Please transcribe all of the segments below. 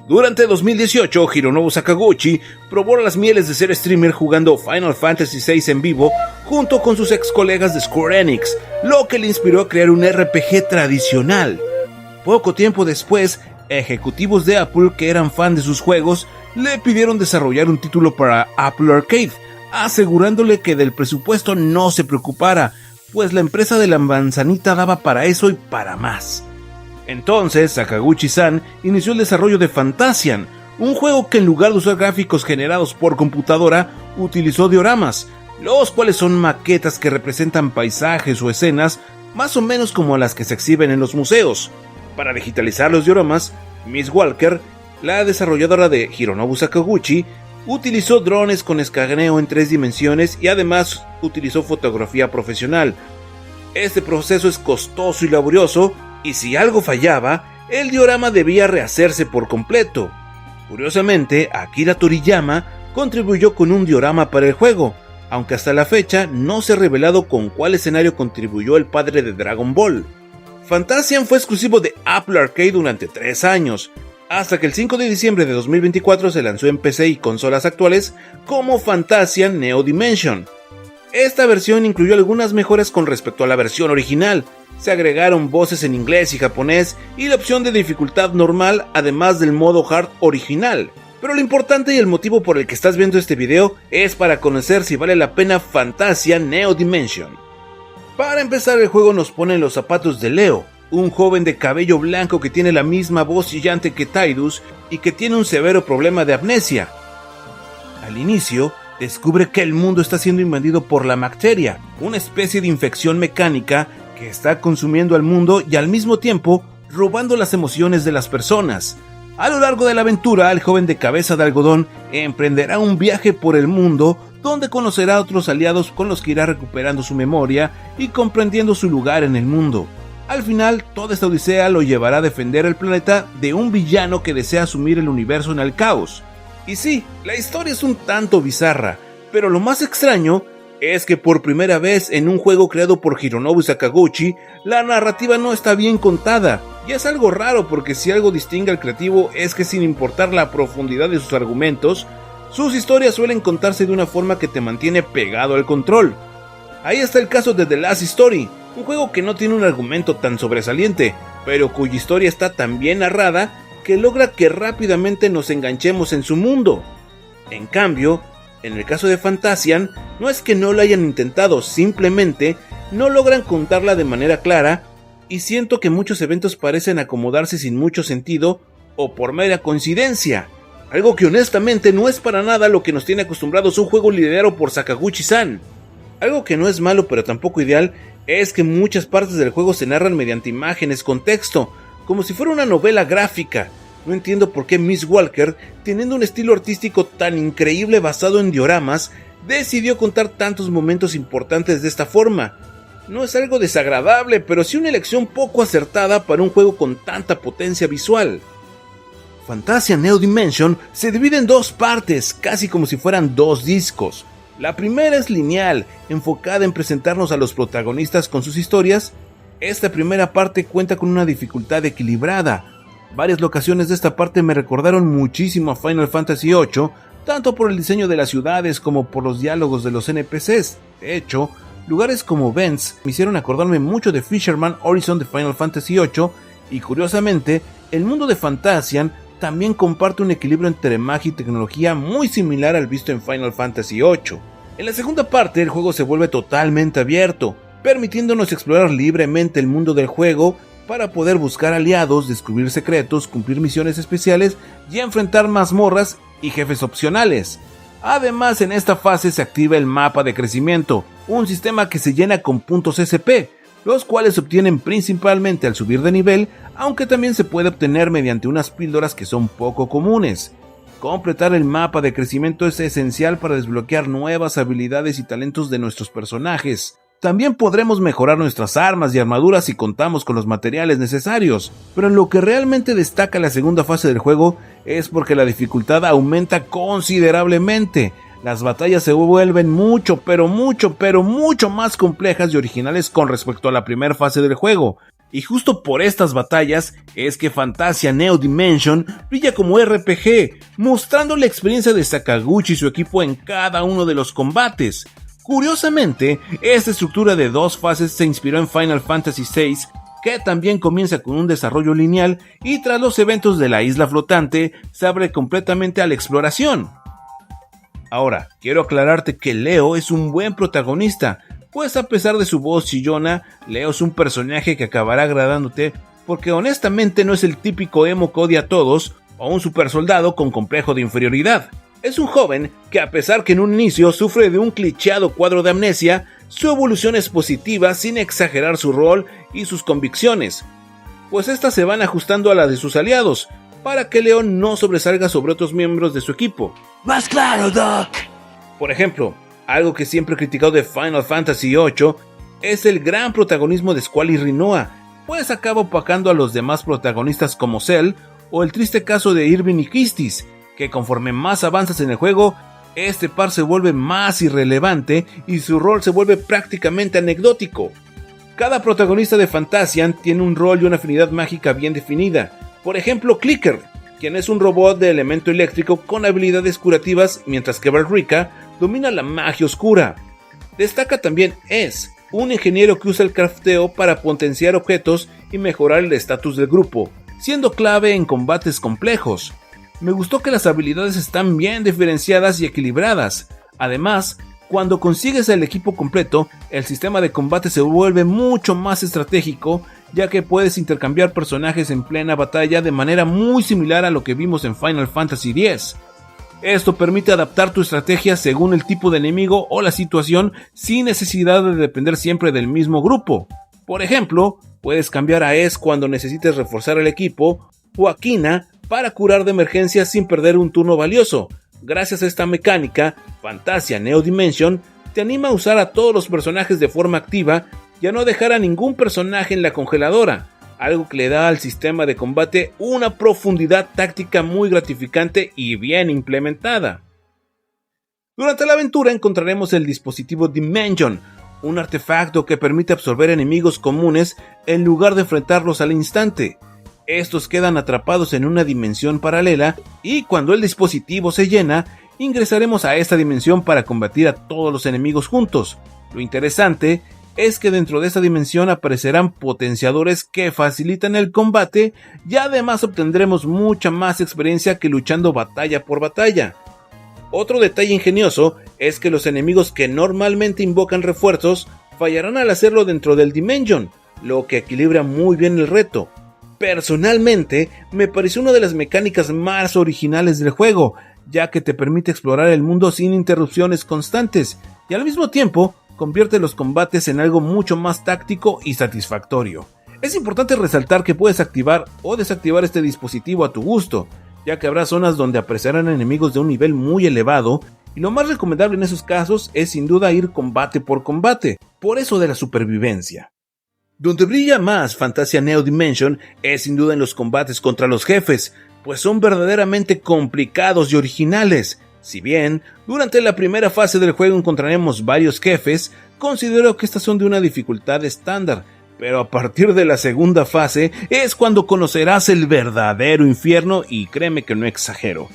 Durante 2018, Hironobu Sakaguchi probó las mieles de ser streamer jugando Final Fantasy VI en vivo junto con sus ex colegas de Square Enix, lo que le inspiró a crear un RPG tradicional. Poco tiempo después, ejecutivos de Apple que eran fan de sus juegos le pidieron desarrollar un título para Apple Arcade, asegurándole que del presupuesto no se preocupara, pues la empresa de la manzanita daba para eso y para más. Entonces, Sakaguchi-san inició el desarrollo de Fantasian, un juego que en lugar de usar gráficos generados por computadora, utilizó dioramas, los cuales son maquetas que representan paisajes o escenas, más o menos como las que se exhiben en los museos. Para digitalizar los dioramas, Miss Walker, la desarrolladora de Hironobu Sakaguchi, utilizó drones con escaneo en 3 dimensiones y además utilizó fotografía profesional. Este proceso es costoso y laborioso, y si algo fallaba, el diorama debía rehacerse por completo. Curiosamente, Akira Toriyama contribuyó con un diorama para el juego, aunque hasta la fecha no se ha revelado con cuál escenario contribuyó el padre de Dragon Ball. Fantasian fue exclusivo de Apple Arcade durante 3 años, hasta que el 5 de diciembre de 2024 se lanzó en PC y consolas actuales como Fantasian Neo Dimension. Esta versión incluyó algunas mejoras con respecto a la versión original. Se agregaron voces en inglés y japonés y la opción de dificultad normal, además del modo hard original. Pero lo importante y el motivo por el que estás viendo este video es para conocer si vale la pena Fantasian Neo Dimension. Para empezar, el juego nos pone en los zapatos de Leo, un joven de cabello blanco que tiene la misma voz chillante que Tidus y que tiene un severo problema de amnesia. Al inicio, descubre que el mundo está siendo invadido por la Macteria, una especie de infección mecánica que está consumiendo al mundo y al mismo tiempo robando las emociones de las personas. A lo largo de la aventura, el joven de cabeza de algodón emprenderá un viaje por el mundo donde conocerá a otros aliados con los que irá recuperando su memoria y comprendiendo su lugar en el mundo. Al final, toda esta odisea lo llevará a defender el planeta de un villano que desea sumir el universo en el caos. Y sí, la historia es un tanto bizarra, pero lo más extraño es que por primera vez en un juego creado por Hironobu Sakaguchi, la narrativa no está bien contada. Y es algo raro porque si algo distingue al creativo es que sin importar la profundidad de sus argumentos, sus historias suelen contarse de una forma que te mantiene pegado al control. Ahí está el caso de The Last Story, un juego que no tiene un argumento tan sobresaliente, pero cuya historia está tan bien narrada que logra que rápidamente nos enganchemos en su mundo. En cambio, en el caso de Fantasian, no es que no lo hayan intentado, simplemente no logran contarla de manera clara y siento que muchos eventos parecen acomodarse sin mucho sentido o por mera coincidencia, algo que honestamente no es para nada lo que nos tiene acostumbrados a un juego liderado por Sakaguchi-san. Algo que no es malo pero tampoco ideal es que muchas partes del juego se narran mediante imágenes con texto, como si fuera una novela gráfica. No entiendo por qué Miss Walker, teniendo un estilo artístico tan increíble basado en dioramas, decidió contar tantos momentos importantes de esta forma. No es algo desagradable, pero sí una elección poco acertada para un juego con tanta potencia visual. Fantasian Neo Dimension se divide en 2 partes, casi como si fueran 2 discos. La primera es lineal, enfocada en presentarnos a los protagonistas con sus historias. Esta primera parte cuenta con una dificultad equilibrada. Varias locaciones de esta parte me recordaron muchísimo a Final Fantasy VIII, tanto por el diseño de las ciudades como por los diálogos de los NPCs. De hecho, lugares como Vents me hicieron acordarme mucho de Fisherman Horizon de Final Fantasy VIII, y curiosamente, el mundo de Fantasian también comparte un equilibrio entre magia y tecnología muy similar al visto en Final Fantasy VIII. En la segunda parte, el juego se vuelve totalmente abierto, permitiéndonos explorar libremente el mundo del juego para poder buscar aliados, descubrir secretos, cumplir misiones especiales y enfrentar mazmorras y jefes opcionales. Además, en esta fase se activa el mapa de crecimiento, un sistema que se llena con puntos SP, los cuales se obtienen principalmente al subir de nivel, aunque también se puede obtener mediante unas píldoras que son poco comunes. Completar el mapa de crecimiento es esencial para desbloquear nuevas habilidades y talentos de nuestros personajes. También podremos mejorar nuestras armas y armaduras si contamos con los materiales necesarios, pero en lo que realmente destaca la segunda fase del juego es porque la dificultad aumenta considerablemente. Las batallas se vuelven mucho más complejas y originales con respecto a la primera fase del juego. Y justo por estas batallas es que Fantasia Neo Dimension brilla como RPG, mostrando la experiencia de Sakaguchi y su equipo en cada uno de los combates. Curiosamente, esta estructura de 2 fases se inspiró en Final Fantasy VI, que también comienza con un desarrollo lineal y tras los eventos de la isla flotante se abre completamente a la exploración. Ahora, quiero aclararte que Leo es un buen protagonista, pues a pesar de su voz chillona, Leo es un personaje que acabará agradándote porque honestamente no es el típico emo que odia a todos o un supersoldado con complejo de inferioridad. Es un joven que a pesar que en un inicio sufre de un clicheado cuadro de amnesia, su evolución es positiva sin exagerar su rol y sus convicciones, pues estas se van ajustando a la de sus aliados, para que Leo no sobresalga sobre otros miembros de su equipo. ¡Más claro, Doc! Por ejemplo, algo que siempre he criticado de Final Fantasy VIII es el gran protagonismo de Squall y Rinoa, pues acaba opacando a los demás protagonistas como Cell o el triste caso de Irving y Kistis, que conforme más avanzas en el juego, este par se vuelve más irrelevante y su rol se vuelve prácticamente anecdótico. Cada protagonista de Fantasian tiene un rol y una afinidad mágica bien definida. Por ejemplo, Clicker, quien es un robot de elemento eléctrico con habilidades curativas, mientras que Valrika domina la magia oscura. Destaca también Es, un ingeniero que usa el crafteo para potenciar objetos y mejorar el estatus del grupo, siendo clave en combates complejos. Me gustó que las habilidades están bien diferenciadas y equilibradas. Además, cuando consigues el equipo completo, el sistema de combate se vuelve mucho más estratégico, ya que puedes intercambiar personajes en plena batalla de manera muy similar a lo que vimos en Final Fantasy X. Esto permite adaptar tu estrategia según el tipo de enemigo o la situación sin necesidad de depender siempre del mismo grupo. Por ejemplo, puedes cambiar a Es cuando necesites reforzar el equipo o a Kina para curar de emergencia sin perder un turno valioso. Gracias a esta mecánica, Fantasia Neo Dimension te anima a usar a todos los personajes de forma activa y a no dejar a ningún personaje en la congeladora, algo que le da al sistema de combate una profundidad táctica muy gratificante y bien implementada. Durante la aventura encontraremos el dispositivo Dimension, un artefacto que permite absorber enemigos comunes en lugar de enfrentarlos al instante. Estos quedan atrapados en una dimensión paralela y cuando el dispositivo se llena, ingresaremos a esta dimensión para combatir a todos los enemigos juntos. Lo interesante es que dentro de esta dimensión aparecerán potenciadores que facilitan el combate y además obtendremos mucha más experiencia que luchando batalla por batalla. Otro detalle ingenioso es que los enemigos que normalmente invocan refuerzos fallarán al hacerlo dentro del Dimension, lo que equilibra muy bien el reto. Personalmente, me pareció una de las mecánicas más originales del juego, ya que te permite explorar el mundo sin interrupciones constantes y al mismo tiempo convierte los combates en algo mucho más táctico y satisfactorio. Es importante resaltar que puedes activar o desactivar este dispositivo a tu gusto, ya que habrá zonas donde aparecerán enemigos de un nivel muy elevado y lo más recomendable en esos casos es sin duda ir combate por combate, por eso de la supervivencia. Donde brilla más Fantasia Neo Dimension es sin duda en los combates contra los jefes, pues son verdaderamente complicados y originales. Si bien, durante la primera fase del juego encontraremos varios jefes, considero que estas son de una dificultad estándar, pero a partir de la segunda fase es cuando conocerás el verdadero infierno y créeme que no exagero.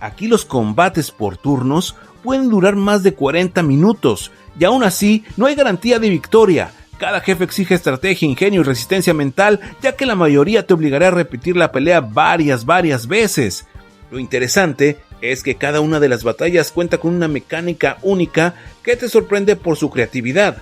Aquí los combates por turnos pueden durar más de 40 minutos y aún así no hay garantía de victoria. Cada jefe exige estrategia, ingenio y resistencia mental, ya que la mayoría te obligará a repetir la pelea varias veces. Lo interesante es que cada una de las batallas cuenta con una mecánica única que te sorprende por su creatividad.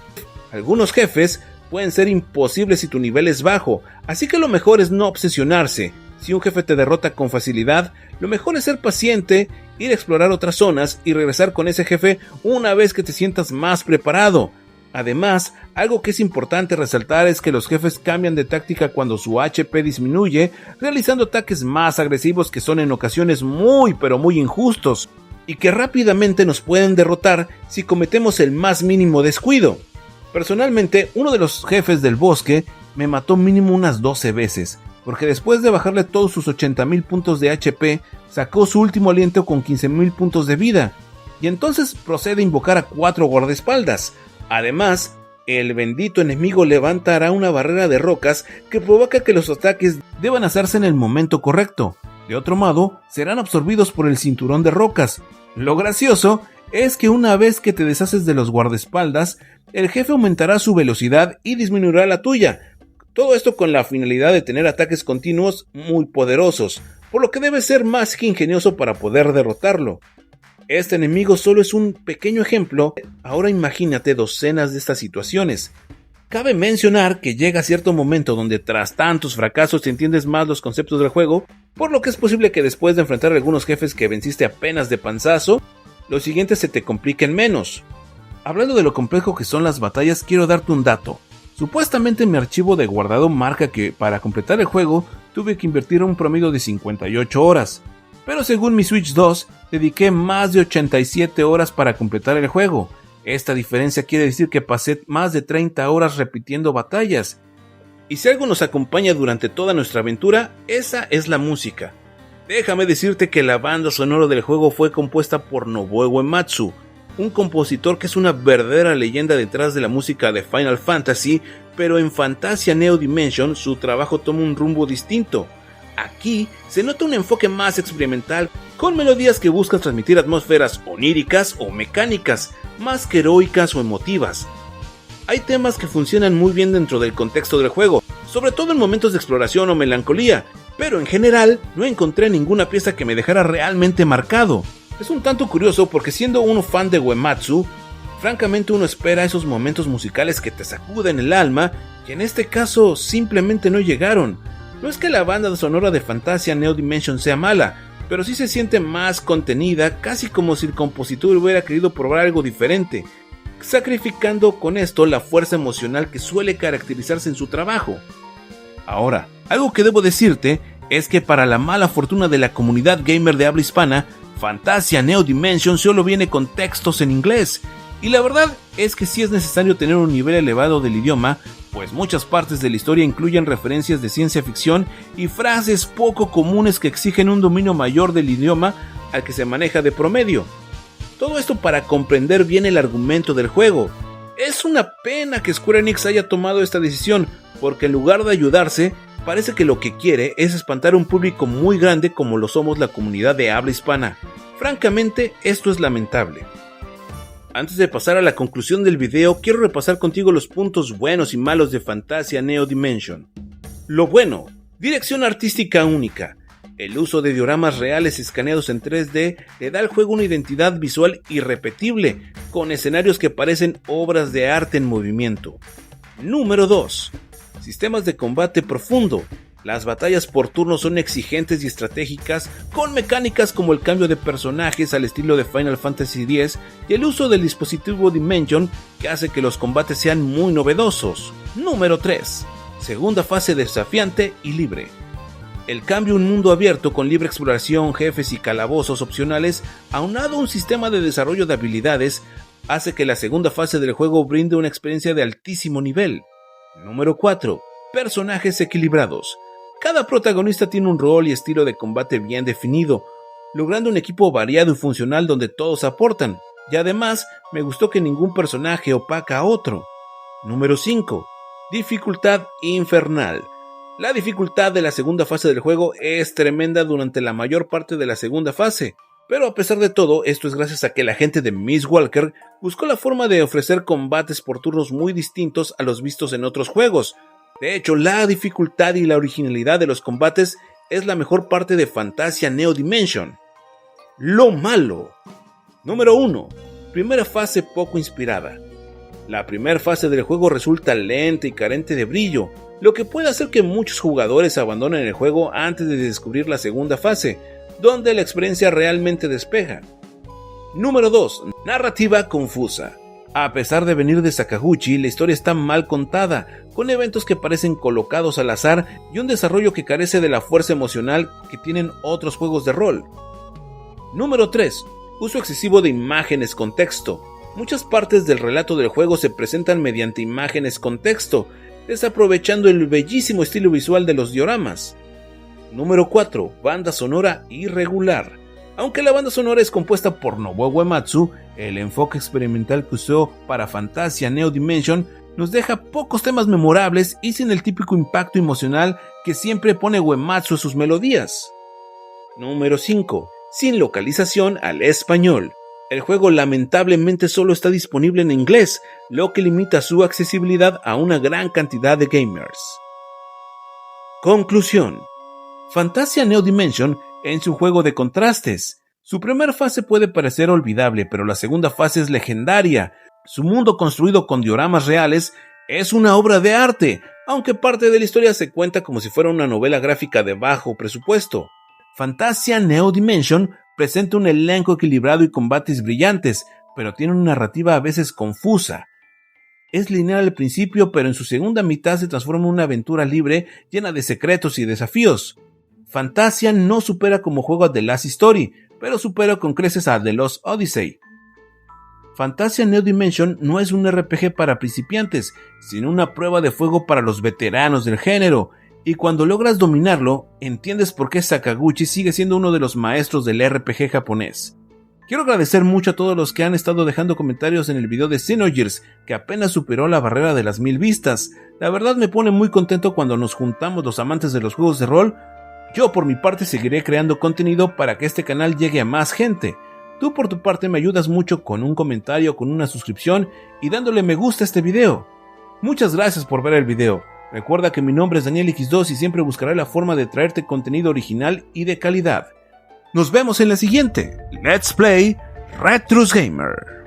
Algunos jefes pueden ser imposibles si tu nivel es bajo, así que lo mejor es no obsesionarse. Si un jefe te derrota con facilidad, lo mejor es ser paciente, ir a explorar otras zonas y regresar con ese jefe una vez que te sientas más preparado. Además, algo que es importante resaltar es que los jefes cambian de táctica cuando su HP disminuye, realizando ataques más agresivos que son en ocasiones muy injustos, y que rápidamente nos pueden derrotar si cometemos el más mínimo descuido. Personalmente, uno de los jefes del bosque me mató mínimo unas 12 veces, porque después de bajarle todos sus 80,000 puntos de HP, sacó su último aliento con 15,000 puntos de vida, y entonces procede a invocar a 4 guardaespaldas. Además, el bendito enemigo levantará una barrera de rocas que provoca que los ataques deban hacerse en el momento correcto. De otro modo, serán absorbidos por el cinturón de rocas. Lo gracioso es que una vez que te deshaces de los guardaespaldas, el jefe aumentará su velocidad y disminuirá la tuya. Todo esto con la finalidad de tener ataques continuos muy poderosos, por lo que debe ser más que ingenioso para poder derrotarlo. Este enemigo solo es un pequeño ejemplo, ahora imagínate docenas de estas situaciones. Cabe mencionar que llega cierto momento donde tras tantos fracasos te entiendes más los conceptos del juego, por lo que es posible que después de enfrentar a algunos jefes que venciste apenas de panzazo, los siguientes se te compliquen menos. Hablando de lo complejo que son las batallas, quiero darte un dato. Supuestamente mi archivo de guardado marca que para completar el juego tuve que invertir un promedio de 58 horas, pero según mi Switch 2 dediqué más de 87 horas para completar el juego. Esta diferencia quiere decir que pasé más de 30 horas repitiendo batallas. Y si algo nos acompaña durante toda nuestra aventura, esa es la música. Déjame decirte que la banda sonora del juego fue compuesta por Nobuo Uematsu, un compositor que es una verdadera leyenda detrás de la música de Final Fantasy, pero en Fantasia Neo Dimension su trabajo toma un rumbo distinto. Aquí se nota un enfoque más experimental, con melodías que buscan transmitir atmósferas oníricas o mecánicas, más que heroicas o emotivas. Hay temas que funcionan muy bien dentro del contexto del juego, sobre todo en momentos de exploración o melancolía, pero en general no encontré ninguna pieza que me dejara realmente marcado. Es un tanto curioso porque siendo uno fan de Uematsu, francamente uno espera esos momentos musicales que te sacuden el alma, y en este caso simplemente no llegaron. No es que la banda sonora de Fantasia Neo Dimension sea mala, pero sí se siente más contenida, casi como si el compositor hubiera querido probar algo diferente, sacrificando con esto la fuerza emocional que suele caracterizarse en su trabajo. Ahora, algo que debo decirte es que para la mala fortuna de la comunidad gamer de habla hispana, Fantasia Neo Dimension solo viene con textos en inglés, y la verdad es que sí es necesario tener un nivel elevado del idioma, pues muchas partes de la historia incluyen referencias de ciencia ficción y frases poco comunes que exigen un dominio mayor del idioma al que se maneja de promedio. Todo esto para comprender bien el argumento del juego. Es una pena que Square Enix haya tomado esta decisión, porque en lugar de ayudarse, parece que lo que quiere es espantar a un público muy grande como lo somos la comunidad de habla hispana. Francamente, esto es lamentable. Antes de pasar a la conclusión del video, quiero repasar contigo los puntos buenos y malos de Fantasia Neo Dimension. Lo bueno: dirección artística única. El uso de dioramas reales escaneados en 3D le da al juego una identidad visual irrepetible, con escenarios que parecen obras de arte en movimiento. Número 2. Sistemas de combate profundo. Las batallas por turnos son exigentes y estratégicas, con mecánicas como el cambio de personajes al estilo de Final Fantasy X y el uso del dispositivo Dimension, que hace que los combates sean muy novedosos. Número 3. Segunda fase desafiante y libre. El cambio a un mundo abierto con libre exploración, jefes y calabozos opcionales, aunado a un sistema de desarrollo de habilidades, hace que la segunda fase del juego brinde una experiencia de altísimo nivel. Número 4. Personajes equilibrados. Cada protagonista tiene un rol y estilo de combate bien definido, logrando un equipo variado y funcional donde todos aportan, y además me gustó que ningún personaje opaca a otro. Número 5. Dificultad infernal. La dificultad de la segunda fase del juego es tremenda durante la mayor parte de la segunda fase, pero a pesar de todo, esto es gracias a que la gente de Mistwalker buscó la forma de ofrecer combates por turnos muy distintos a los vistos en otros juegos. De hecho, la dificultad y la originalidad de los combates es la mejor parte de Fantasia Neo Dimension. Lo malo. Número 1. Primera fase poco inspirada. La primera fase del juego resulta lenta y carente de brillo, lo que puede hacer que muchos jugadores abandonen el juego antes de descubrir la segunda fase, donde la experiencia realmente despeja. Número 2. Narrativa confusa. A pesar de venir de Sakaguchi, la historia está mal contada, con eventos que parecen colocados al azar y un desarrollo que carece de la fuerza emocional que tienen otros juegos de rol. Número 3. Uso excesivo de imágenes con texto. Muchas partes del relato del juego se presentan mediante imágenes con texto, desaprovechando el bellísimo estilo visual de los dioramas. Número 4. Banda sonora irregular. Aunque la banda sonora es compuesta por Nobuo Uematsu, el enfoque experimental que usó para Fantasia Neo Dimension nos deja pocos temas memorables y sin el típico impacto emocional que siempre pone Uematsu a sus melodías. Número 5. Sin localización al español. El juego lamentablemente solo está disponible en inglés, lo que limita su accesibilidad a una gran cantidad de gamers. Conclusión. Fantasia Neo Dimension es un juego de contrastes. Su primera fase puede parecer olvidable, pero la segunda fase es legendaria. Su mundo construido con dioramas reales es una obra de arte, aunque parte de la historia se cuenta como si fuera una novela gráfica de bajo presupuesto. Fantasia Neo Dimension presenta un elenco equilibrado y combates brillantes, pero tiene una narrativa a veces confusa. Es lineal al principio, pero en su segunda mitad se transforma en una aventura libre llena de secretos y desafíos. Fantasia no supera como juego a The Last Story, pero supera con creces a The Lost Odyssey. Fantasia Neo Dimension no es un RPG para principiantes, sino una prueba de fuego para los veteranos del género, y cuando logras dominarlo, entiendes por qué Sakaguchi sigue siendo uno de los maestros del RPG japonés. Quiero agradecer mucho a todos los que han estado dejando comentarios en el video de Xenogears, que apenas superó la barrera de las 1000 vistas. La verdad me pone muy contento cuando nos juntamos los amantes de los juegos de rol. Yo por mi parte seguiré creando contenido para que este canal llegue a más gente. Tú por tu parte me ayudas mucho con un comentario, con una suscripción y dándole me gusta a este video. Muchas gracias por ver el video. Recuerda que mi nombre es Daniel X2 y siempre buscaré la forma de traerte contenido original y de calidad. Nos vemos en la siguiente. Let's Play Retrus Gamer.